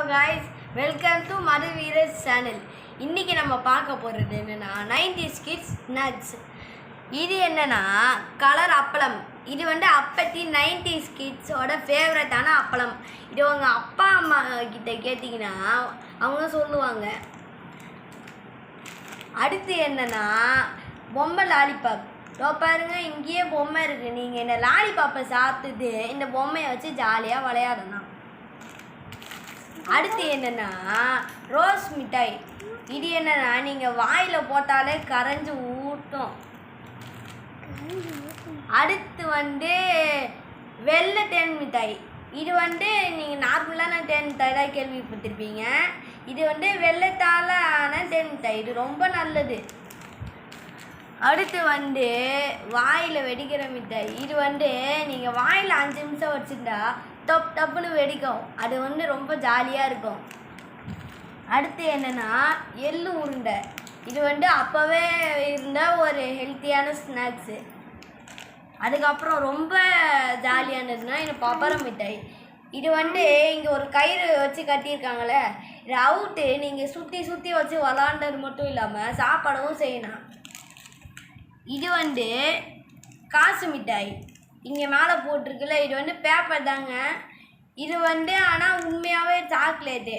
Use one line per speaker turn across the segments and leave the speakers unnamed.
guys, welcome to Madhu Veer's channel. இன்னைக்கு நம்ம பார்க்க போறது என்னன்னா 90s kids nuts. இது என்னன்னா கலர் அப்பளம். இது அப்பத்தி 90s kids ஓட ஃபேவரட்டான அப்பளம். இது உங்க அப்பா அம்மா கிட்ட கேட்டிங்கன்னா அவங்க சொல்லுவாங்க. அடுத்து என்னன்னா பொம்மை லாலிபாப். பாருங்க இங்கேயே பொம்மை இருக்கு. நீங்க இந்த லாலிபாப்பை சாப்பிட்டுட்டு இந்த பொம்மையை வச்சு ஜாலியாக விளையாடலாம். அடுத்து என்னன்னா ரோஸ் மிட்டாய். இது என்னன்னா நீங்கள் வாயில் போட்டாலே கரைஞ்சி ஊட்டும். அடுத்து வெள்ளை தேன் மிட்டாய். இது நீங்கள் நார்மலான தேன் மிட்டாய் தான் கேள்விப்பட்டிருப்பீங்க. இது வெள்ளத்தால் ஆன தேன் மிட்டாய். இது ரொம்ப நல்லது. அடுத்து வாயில் வெடிக்கிற மிட்டாய். இது நீங்கள் வாயில் 5 நிமிஷம் வச்சுருந்தா டப் டப்புன்னு வெடிக்கும். அது ரொம்ப ஜாலியாக இருக்கும். அடுத்து என்னென்னா எள்ளு உருண்டை. இது அப்போவே இருந்த ஒரு ஹெல்த்தியான ஸ்நாக்ஸு. அதுக்கப்புறம் ரொம்ப ஜாலியானதுன்னா இது பப்பரம் மிட்டாய். இது இங்கே ஒரு கயிறு வச்சு கட்டியிருக்காங்களே, இது அவுட்டு நீங்கள் சுற்றி சுற்றி வச்சு விளாண்டது மட்டும் இல்லாமல் சாப்பிடவும் செய்யணும். இது காசு மிட்டாய். இங்கே மேலே போட்டிருக்குல்ல, இது பேப்பர் தாங்க. இது ஆனால் உண்மையாகவே சாக்லேட்டு.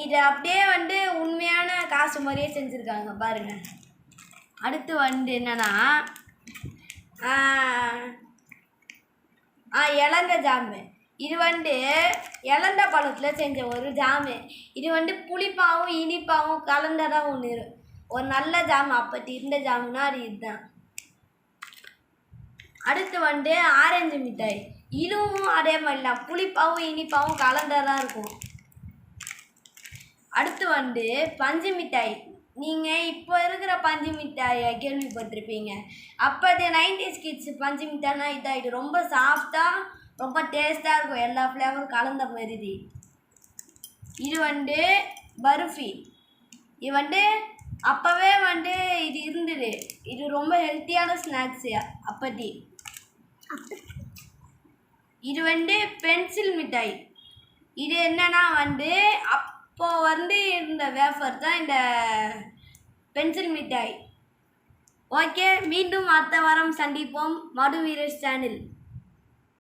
இதை அப்படியே உண்மையான காசு மாதிரியே செஞ்சுருக்காங்க பாருங்கள். அடுத்து என்னன்னா இலந்த ஜாமு. இது இலந்த பழத்தில் செஞ்ச ஒரு ஜாமு. இது புளிப்பாகவும் இனிப்பாகவும் கலந்ததாக ஒன்று ஒரு நல்ல ஜாமு. அப்படி இருந்த ஜாமுன்னா அது இதுதான். அடுத்து ஆரஞ்சு மிட்டாய். இதுவும் அதே மாதிரி தான், புளிப்பாகவும் இனிப்பாகவும் கலந்ததாக இருக்கும். அடுத்து பஞ்சு மிட்டாய். நீங்கள் இப்போ இருக்கிற பஞ்சு மிட்டாயை கேள்விப்பட்டிருப்பீங்க. அப்போ 90s கிட்ஸ் பஞ்சு மிட்டாய்னா இதாகிட்டு ரொம்ப சாஃப்டாக ரொம்ப டேஸ்ட்டாக இருக்கும். எல்லா ஃப்ளேவரும் கலந்த மாதிரி. இது பர்ஃபி. இது அப்போவே இது இருந்தது. இது ரொம்ப ஹெல்த்தியான ஸ்நாக்ஸு அப்பத்தி. இது பென்சில் மிட்டாய். இது என்னன்னா அப்போ இருந்த வேஃபர் தான் இந்த பென்சில் மிட்டாய். ஓகே, மீண்டும் அடுத்த வாரம் சந்திப்போம். மது வீரஸ் சேனல்.